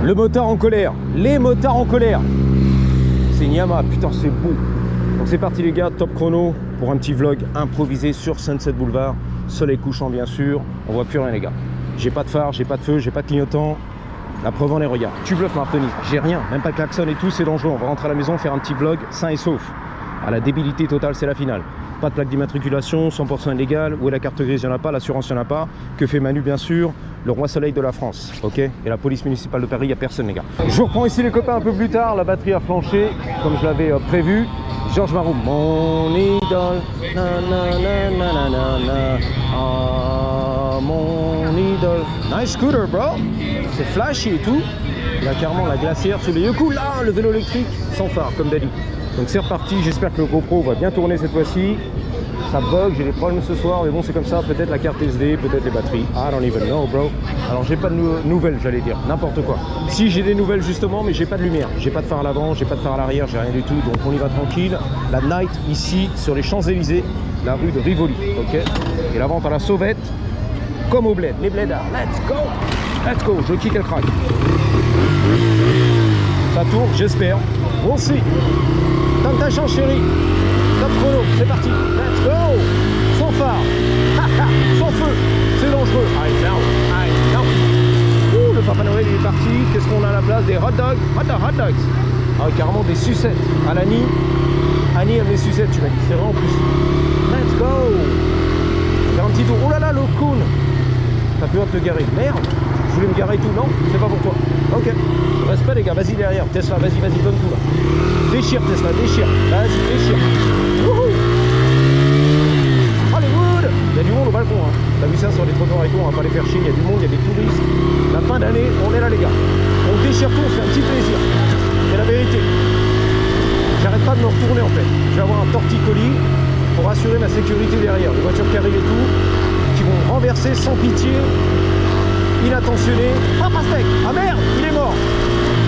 Le motard en colère, les motards en colère. C'est Nyama, putain c'est beau. Donc c'est parti les gars, top chrono pour un petit vlog improvisé sur Sunset Boulevard. Soleil couchant bien sûr, on voit plus rien les gars. J'ai pas de phare, j'ai pas de feu, j'ai pas de clignotant. La preuve en est, regarde. Tu bluffes Martoni, j'ai rien, même pas de klaxon et tout, c'est dangereux. On va rentrer à la maison, faire un petit vlog sain et sauf. À la débilité totale, c'est la finale. Pas de plaque d'immatriculation, 100% illégal. Où est la carte grise? Il n'y en a pas, l'assurance il n'y en a pas. Que fait Manu bien sûr? Le roi soleil de la France, ok? Et la police municipale de Paris, il n'y a personne les gars. Je reprends ici les copains un peu plus tard, la batterie a flanché, comme je l'avais prévu. Georges Marou, mon idole, na na na na na na na, ah mon idole. Nice scooter bro, c'est flashy et tout. Il a carrément la glacière sous les yeux, cool là, le vélo électrique sans phare comme Dali. Donc c'est reparti, j'espère que le GoPro va bien tourner cette fois-ci. Ça bug, j'ai des problèmes ce soir, mais bon c'est comme ça, peut-être la carte SD, peut-être les batteries, I don't even know bro. Alors j'ai pas de nouvelles, j'allais dire, n'importe quoi. Si j'ai des nouvelles justement, mais j'ai pas de lumière, j'ai pas de phare à l'avant, j'ai pas de phare à l'arrière, j'ai rien du tout, donc on y va tranquille. La night ici, sur les Champs-Élysées, la rue de Rivoli, ok. Et la vente à la sauvette, comme au bled, les bledards, let's go, je kick et crack. Ça tourne, j'espère, on sait. Tente ta chance chérie. Top chrono, c'est parti, let's go. Sans phare, sans feu, c'est dangereux. Allez, down. Ouh, le Papa Noël il est parti. Qu'est-ce qu'on a à la place? Des hot dogs. Ah, carrément des sucettes. À l'Annie, Annie aime les sucettes, tu m'as dit, c'est vrai en plus. Let's go. Faire un petit tour. Oh là là, le cône. T'as pu te garer. Merde, je voulais me garer et tout. Non, c'est pas pour toi. Ok, reste pas les gars, vas-y derrière. Tesla, vas-y, donne tout là. Déchire Tesla, déchire. Vas-y, déchire. Wouhou. Hollywood. Il y a du monde au balcon. Hein. T'as vu ça sur les trottoirs et tout, on va pas les faire chier. Il y a du monde, il y a des touristes. La fin d'année, on est là les gars. On déchire tout, on fait un petit plaisir. C'est la vérité. J'arrête pas de me retourner en fait. Je vais avoir un torticolis pour assurer ma sécurité derrière. Les voitures qui arrivent et tout, qui vont renverser sans pitié, inattentionné. Ah, pastèque. Ah merde, il est mort.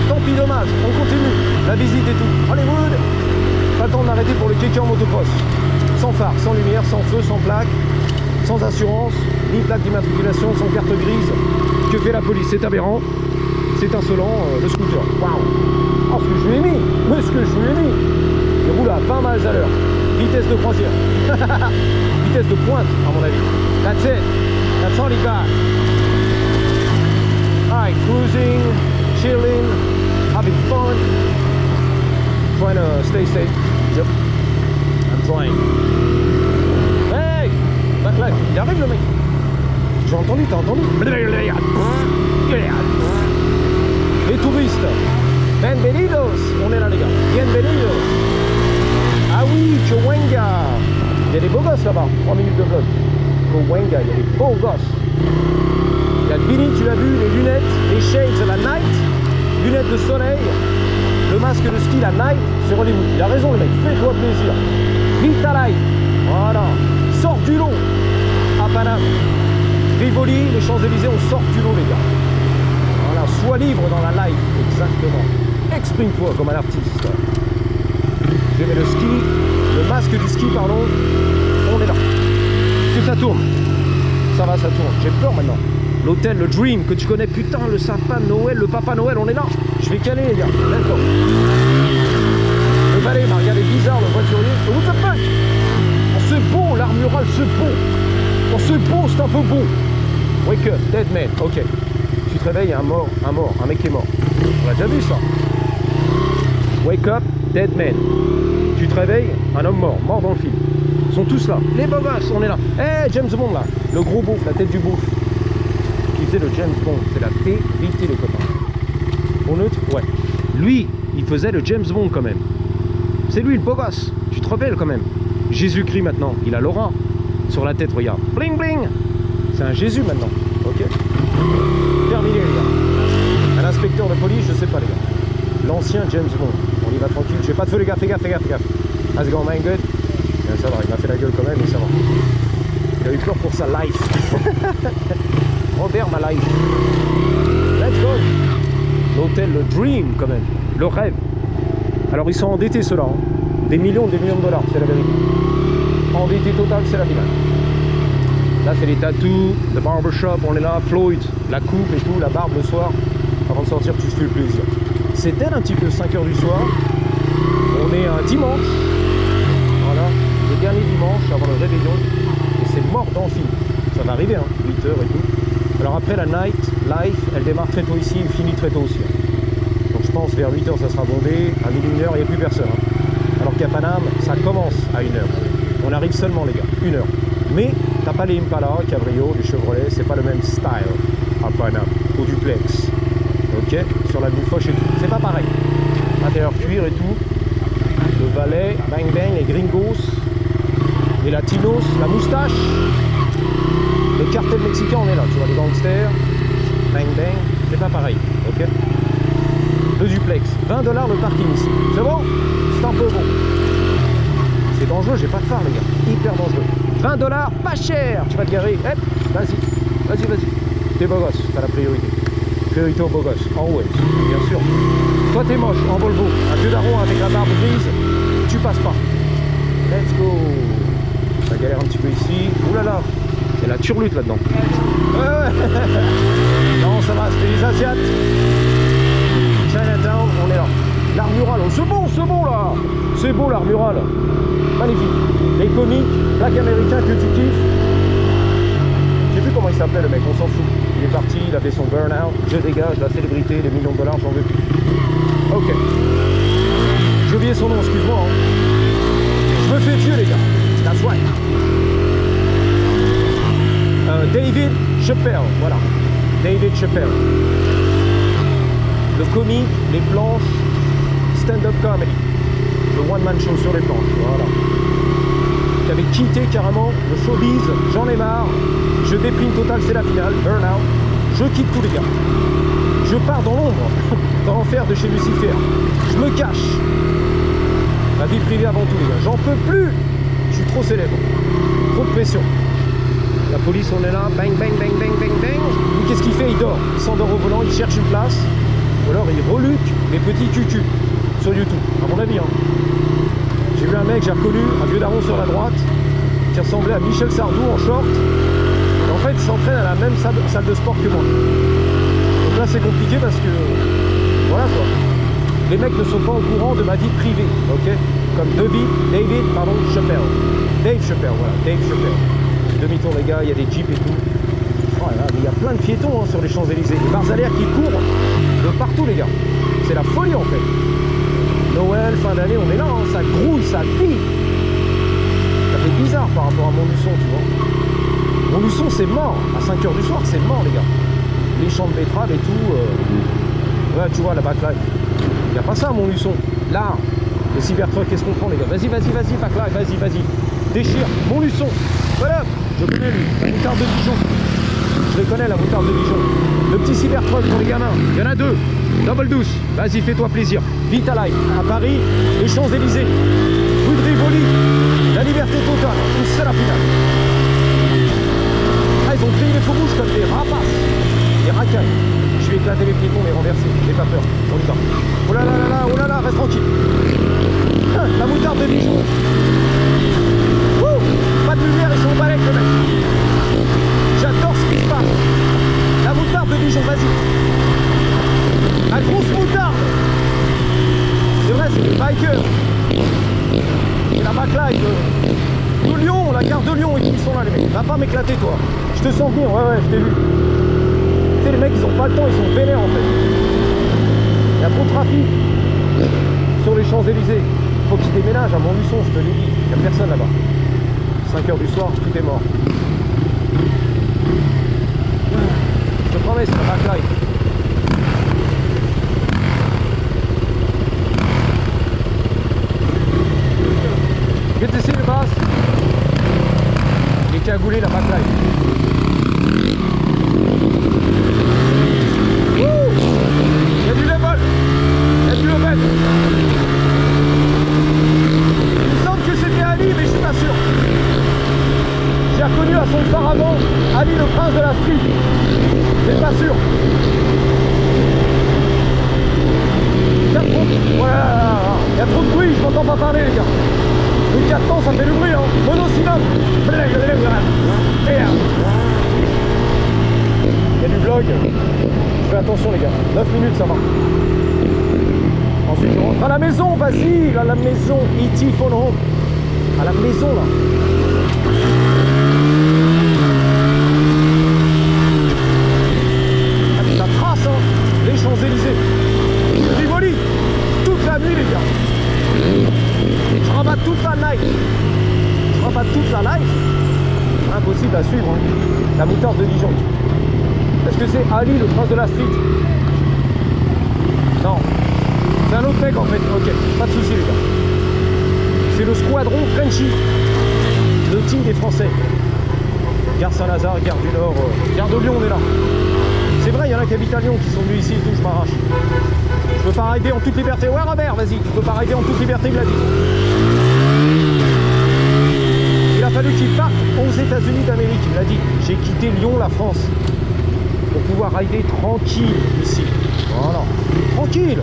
Tant pis, dommage, on continue. La visite et tout. Hollywood. Pas le temps de m'arrêter pour le kéké en motocross. Sans phare, sans lumière, sans feu, sans plaque, sans assurance, ni plaque d'immatriculation, sans carte grise. Que fait la police? C'est aberrant. C'est insolent, le scooter. Waouh. Oh, ce que je lui ai mis. Mais ce que je lui ai mis. Il roule à 20 miles à l'heure. Vitesse de croisière. Vitesse de pointe, à mon avis. That's it. That's all he got. Alright, cruising, chilling, having fun, trying to stay safe. Yep, I'm trying. Hey, là, il arrive le mec. J'ai entendu, t'as entendu? Les touristes. Bienvenidos. On est là les gars. Bienvenidos. Ah oui, Cahuenga. Il y a des beaux gosses là-bas. 3 minutes de vlog. Cahuenga, il y a des beaux gosses. Il y a Bini, tu l'as vu, les lunettes, les shades à la night, lunettes de soleil, le masque de ski, la night, c'est Hollywood. Il a raison le mec, fais-toi plaisir. Vita life, voilà, sors du lot à Paname. Rivoli, les Champs-Élysées, on sort du lot les gars. Voilà, sois libre dans la life, exactement. Exprime-toi comme un artiste. Je mets le ski, le masque du ski, pardon, on est là. Que ça tourne. Ça va, ça tourne. J'ai peur maintenant. L'hôtel, le Dream, que tu connais, putain, le sapin de Noël, le Papa Noël, on est là. Je vais caler, les gars. D'accord. Le valet m'a regardé bizarre, le voiturier. What the fuck? Oh, c'est beau, l'armural, c'est beau. Oh, c'est beau, c'est un peu beau. Wake up, dead man. Ok. Tu te réveilles, un mort, un mec qui est mort. On a déjà vu ça. Wake up, dead man. Tu te réveilles, un homme mort dans le film. Ils sont tous là. Les beaux gosses, on est là. Hey, James Bond là. Le gros beauf, la tête du beauf. Qui faisait le James Bond. C'est la vérité les copains. Au neutre, ouais. Lui, il faisait le James Bond quand même. C'est lui le beau gosse. Tu te rappelles quand même. Jésus-Christ maintenant. Il a l'aura sur la tête, regarde. Bling bling. C'est un Jésus maintenant. Ok. Terminé les gars. Un inspecteur de police, je sais pas les gars. L'ancien James Bond. On y va tranquille. J'ai pas de feu les gars, fais gaffe. How's it going, man? Good? Bien, ça va, il m'a fait la gueule quand même, mais ça va. Il a eu peur pour sa life. Robert, ma life. Let's go. L'hôtel, le dream quand même. Le rêve. Alors ils sont endettés ceux-là. Hein. Des millions de dollars, c'est la vérité. Endetté total, c'est la finale. Là c'est les tattoos, le barbershop, on est là, Floyd, la coupe et tout, la barbe le soir, avant avant de sortir, tu te fais plaisir. C'est tard un petit peu, 5h du soir. On est un dimanche. Voilà, le dernier dimanche avant le réveillon. Et c'est mort dans le film. Ça va arriver, hein, 8h et tout. Alors après, la night life, elle démarre très tôt ici et finit très tôt aussi. Donc je pense vers 8h, ça sera bondé. À minuit, 1h, il n'y a plus personne. Hein. Alors qu'à Paname, ça commence à 1h. On arrive seulement, les gars, 1h. Mais t'as pas les Impala, Cabrio, les Chevrolet, c'est pas le même style à Paname. Au duplex. Ok, sur la Boufoche et tout. C'est pas pareil. Intérieur cuir et tout. Le valet, bang bang, les gringos, les latinos, la moustache. Le cartel mexicain, on est là, tu vois, les gangsters. Bang bang, c'est pas pareil. Ok. Le duplex, 20 $ le parking ici. C'est bon? C'est un peu bon. C'est dangereux, j'ai pas de phare, les gars. Hyper dangereux. 20 $, pas cher. Tu vas te garer. Hop, vas-y, vas-y, vas-y. T'es beau gosse, t'as la priorité. Priorité aux beaux gosses, en haut, bien sûr. Toi, t'es moche, en Volvo. Un vieux daron avec la barbe grise, tu passes pas. Let's go. Ça galère un petit peu ici. Ouh là là, il y a la turlute là-dedans. Non, ça va, c'était les Asiates. Chinatown, on est là. L'art mural, oh, c'est bon là. C'est beau l'art mural. Magnifique. Les comiques, black américain que tu kiffes. Je sais plus comment il s'appelait le mec, on s'en fout. Il est parti, il avait son burn-out. Je dégage, la célébrité, les millions de dollars, j'en veux plus. Ok. J'ai oublié son nom, excuse-moi. Hein. Je me fais vieux les gars. That's right. David Chappelle, voilà. David Chappelle. Le comique, les planches, stand-up comedy. Le one-man show sur les planches, voilà. Qui avait quitté carrément le showbiz, j'en ai marre. Je déprime total, c'est la finale, burn-out. Je quitte tous les gars. Je pars dans l'ombre, dans l'enfer de chez Lucifer. Je me cache. La vie privée avant tout les gars. J'en peux plus. Je suis trop célèbre. Trop de pression. La police, on est là, bang, bang, bang, bang, bang, bang. Lui, qu'est-ce qu'il fait? Il dort. Il s'endort au volant, il cherche une place. Ou alors il reluque les petits cucus sur YouTube, à mon avis. Hein. J'ai vu un mec, j'ai reconnu un vieux daron sur la droite qui ressemblait à Michel Sardou en short. Et en fait, il s'entraîne à la même salle de sport que moi. Donc là, c'est compliqué parce que... Voilà quoi. Les mecs ne sont pas au courant de ma vie privée, ok? Comme David Chappelle. Dave Chappelle, voilà, Dave Chappelle. Demi-tour les gars, il y a des jeeps et tout. Oh là, il y a plein de piétons hein, sur les Champs-Élysées. Les barzalières qui courent de partout les gars. C'est la folie en fait. Noël, fin d'année, on est là, hein, ça grouille, ça crie. Ça fait bizarre par rapport à Montluçon, tu vois. Montluçon c'est mort, à 5h du soir c'est mort les gars. Les champs de betteraves et tout. Ouais, tu vois la backlight. Il n'y a pas ça à Montluçon. Là, le Cybertruck, qu'est-ce qu'on prend les gars? Vas-y, backlight, vas-y. Déchire, Montluçon. Voilà, je connais lui, la moutarde de Dijon. Je le connais la moutarde de Dijon. Le petit Cybertruck pour les gamins, il y en a deux. Double douce, vas-y, fais-toi plaisir. Vita Life, à Paris, les Champs-Élysées, rue de Rivoli, la liberté totale, c'est la finale. Ah, ils ont pris les feux rouges comme des rapaces, des racailles. Je vais éclater les piétons, les renverser, n'aie pas peur, on y va. Oh là là, reste tranquille. La moutarde de Dijon. Ouh, pas de lumière, ils sont au balai, le mec. J'adore ce qui se passe. La moutarde de Dijon, vas-y. La grosse moutarde. C'est vrai, c'est des bikers. C'est la backlight de Lyon, la gare de Lyon, et qui sont là les mecs. Va pas m'éclater toi. Je te sens venir, ouais, je t'ai vu. Tu sais les mecs ils ont pas le temps, ils sont vénères en fait. Il y a trop de trafic sur les Champs-Élysées. Faut qu'ils déménagent à Montluçon, je te l'ai dit. Il n'y a personne là-bas. 5h du soir, tout est mort. Je te promets, c'est la backlight. Good to see you, boss. Il est cagoulé, la backlight. Il y a du level. Il y a du level. Il me semble que c'était Ali, mais je suis pas sûr. J'ai reconnu à son phare avant Ali le prince de la street. C'est pas sûr. Voilà, il y a trop de bruit, je m'entends pas parler les gars. Le 4 temps ça fait du bruit hein. Monosynode. Il y a du vlog. Fais attention les gars. 9 minutes, ça va. Ensuite, je rentre à la maison, Basile, à la maison. E.T. Phone Home. À la maison, là. Ah, mais ça trace, hein. Les Champs-Élysées. Rivoli. Toute la nuit, les gars. Je rabatte toute la night. Je rabatte toute la night. Impossible à suivre, hein. La moutarde de Dijon. Est-ce que c'est Ali, le prince de la street? Non. C'est un autre mec en fait. Ok, pas de soucis les gars. C'est le squadron Frenchy. Le team des Français. Gare Saint-Lazare, Gare du Nord, Gare de Lyon, on est là. C'est vrai, il y en a qui habitent à Lyon qui sont venus ici et tout, je m'arrache. Je peux pas arriver en toute liberté. Ouais Robert, vas-y, tu peux pas arriver en toute liberté, il l'a dit. Il a fallu qu'il parte aux États-Unis d'Amérique, il l'a dit. J'ai quitté Lyon, la France, pour pouvoir rider tranquille ici. Voilà, tranquille.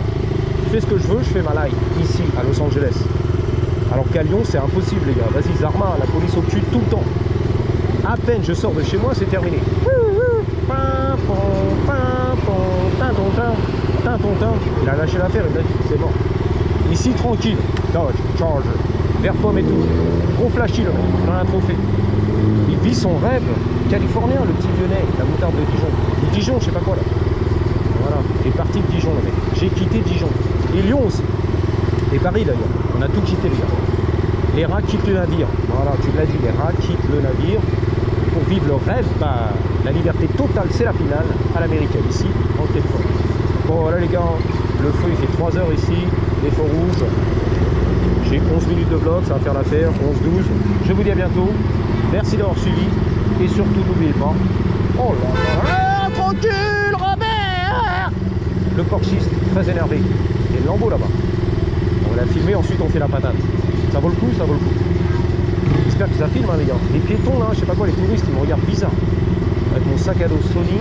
Je fais ce que je veux, je fais ma live ici à Los Angeles. Alors qu'à Lyon, c'est impossible les gars. Vas-y, Zarma, la police au cul tout le temps. À peine je sors de chez moi, c'est terminé. Il a lâché l'affaire, il m'a dit c'est mort. Ici, tranquille. Dodge, Charger, vert pomme et tout. Gros flashy le mec, il en a trop fait. Il vit son rêve californien, le petit lyonnais, la moutarde de Dijon. Dijon, je sais pas quoi là. Voilà, il est parti de Dijon le mec. J'ai quitté Dijon. Et Lyon aussi. Et Paris d'ailleurs. On a tout quitté les gars. Les rats quittent le navire. Voilà, tu l'as dit, les rats quittent le navire pour vivre leur rêve. Bah, la liberté totale, c'est la finale à l'américaine ici, en téléphone. Bon voilà les gars, le feu il fait 3 heures ici, les feux rouges. J'ai 11 minutes de vlog, ça va faire l'affaire, 11-12. Je vous dis à bientôt. Merci d'avoir suivi. Et surtout n'oubliez pas. Oh là là, tranquille Robert. Le porchiste, très énervé. Il y a le lambeau là-bas. On l'a filmé, ensuite on fait la patate. Ça vaut le coup, ça vaut le coup. J'espère que ça filme hein, les gars. Les piétons là, je sais pas quoi, les touristes, ils me regardent bizarre. Avec mon sac à dos Sony,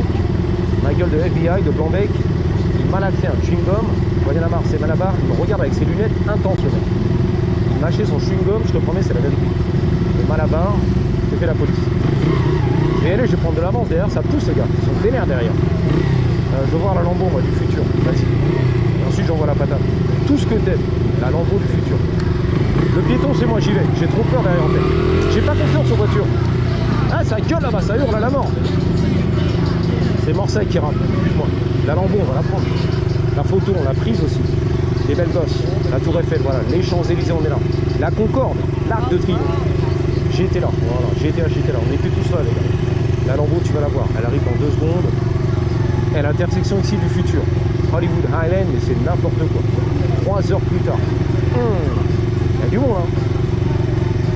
ma gueule de FBI, de Blanc-Bec. Il m'a fait un chewing-gum. Voyez la marre, c'est Malabar. Il me regarde avec ses lunettes intenses le mec. Il mâchait son chewing-gum, je te promets, c'est la vérité. Le Malabar, j'ai fait la police. Je vais aller, je vais prendre de l'avance derrière, ça pousse les gars. Ils sont vénères derrière. Je veux voir la Lambo moi du futur. Vas-y. Et ensuite j'envoie la patate. Tout ce que t'aimes, la Lambo du futur. Le piéton c'est moi, j'y vais. J'ai trop peur derrière en tête. J'ai pas confiance aux voitures. Ah ça gueule là-bas, ça hurle à la mort. C'est Marseille qui rame, excuse-moi. La Lambo on va la prendre. La photo on l'a prise aussi. Les belles gosses. La Tour Eiffel, voilà. Les Champs-Élysées on est là. La Concorde, l'Arc de Triomphe. J'étais là, voilà. J'étais là. On n'est plus tous là les gars. La Lambo tu vas la voir. Elle arrive dans 2 secondes. Et l'intersection ici du futur. Hollywood Highland, mais c'est n'importe quoi. 3 heures plus tard. Il y a du bon là.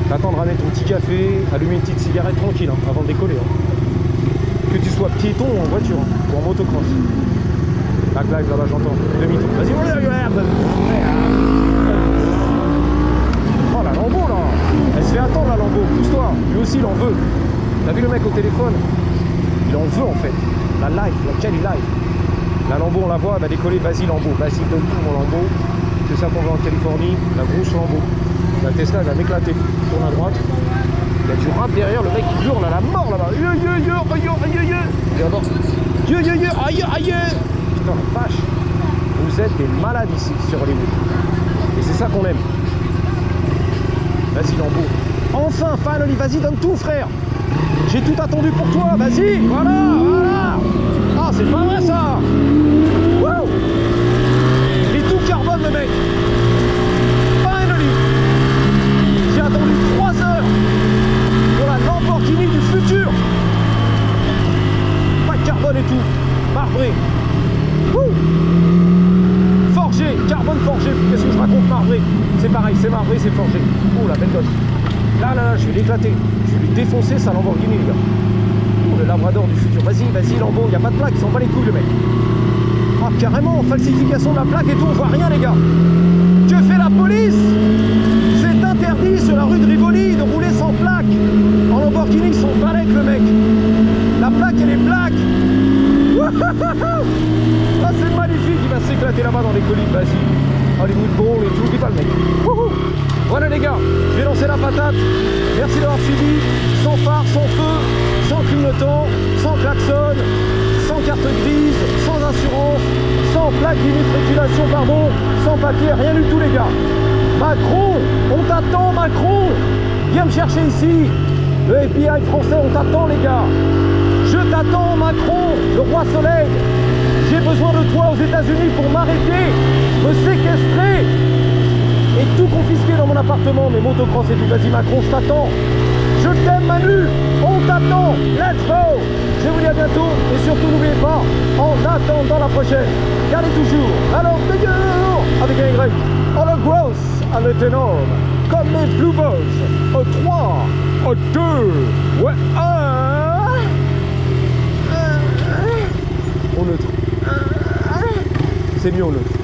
T'attends de ramener ton petit café, allumer une petite cigarette tranquille hein, avant de décoller. Hein. Que tu sois piéton ou en voiture, hein, ou en motocross. Back live là-bas j'entends. Demi-tour. Vas-y, regarde. Oh la Lambo là. Elle se fait attendre la Lambo. Pousse-toi. Lui aussi il en veut. T'as vu le mec au téléphone? Il en veut en fait. La live, la Cali live. La Lambo on la voit, elle va décoller. Vas-y Lambo. Vas-y donne tout mon Lambo. C'est ça qu'on veut en Californie. La grosse Lambo. La Tesla elle va m'éclater. Tourne à droite. Il y a du rap derrière, le mec il hurle à la mort là-bas. Aïe. Putain la vache. Vous êtes des malades ici sur Hollywood. Et c'est ça qu'on aime. Vas-y Lambo. Enfin, finally, vas-y, donne tout frère. J'ai tout attendu pour toi, vas-y, voilà. Ah, c'est pas vrai ça. Wouh. Il est tout carbone le mec. Finally. J'ai attendu 3 heures pour la Lamborghini du futur. Pas de carbone et tout. Marbré. Wouh. Forgé, carbone forgé. Qu'est-ce que je raconte, marbré? C'est pareil, c'est marbré, c'est forgé. Oh la belle gosse. Là, je vais l'éclater. Je vais lui défoncer sa Lamborghini, les gars. Oh, le Labrador du futur. Vas-y, Lambo. Il n'y a pas de plaque, il s'en bat les couilles, le mec. Ah, carrément, falsification de la plaque et tout, on voit rien, les gars. Que fait la police? C'est interdit sur la rue de Rivoli de rouler sans plaque. En Lamborghini, ils sont balèques, le mec. La plaque, elle est black. Ah, c'est magnifique. Il va s'éclater là-bas dans les collines. Vas-y. Hollywood Bowl et tout. Dis pas le mec. Voilà les gars, je vais lancer la patate. Merci d'avoir suivi. Sans phare, sans feu, sans clignotant, sans klaxon, sans carte grise, sans assurance, sans plaque d'immatriculation, pardon, sans papier, rien du tout les gars. Macron, on t'attend Macron. Viens me chercher ici. Le FBI français, on t'attend les gars. Je t'attends Macron, le roi soleil. J'ai besoin de toi aux États-Unis pour m'arrêter, me séquestrer et tout confisquer dans mon appartement, mes motocross et tout. Vas-y Macron, je t'attends. Je t'aime Manu, on t'attend. Let's go. Je vous dis à bientôt et surtout n'oubliez pas, en attendant la prochaine, gardez toujours alors meilleur avec un Y. On le grosse à le ténor, comme les Blue Boys. Au 3, au 2, ouais, 1. Au neutre. C'est mieux au neutre.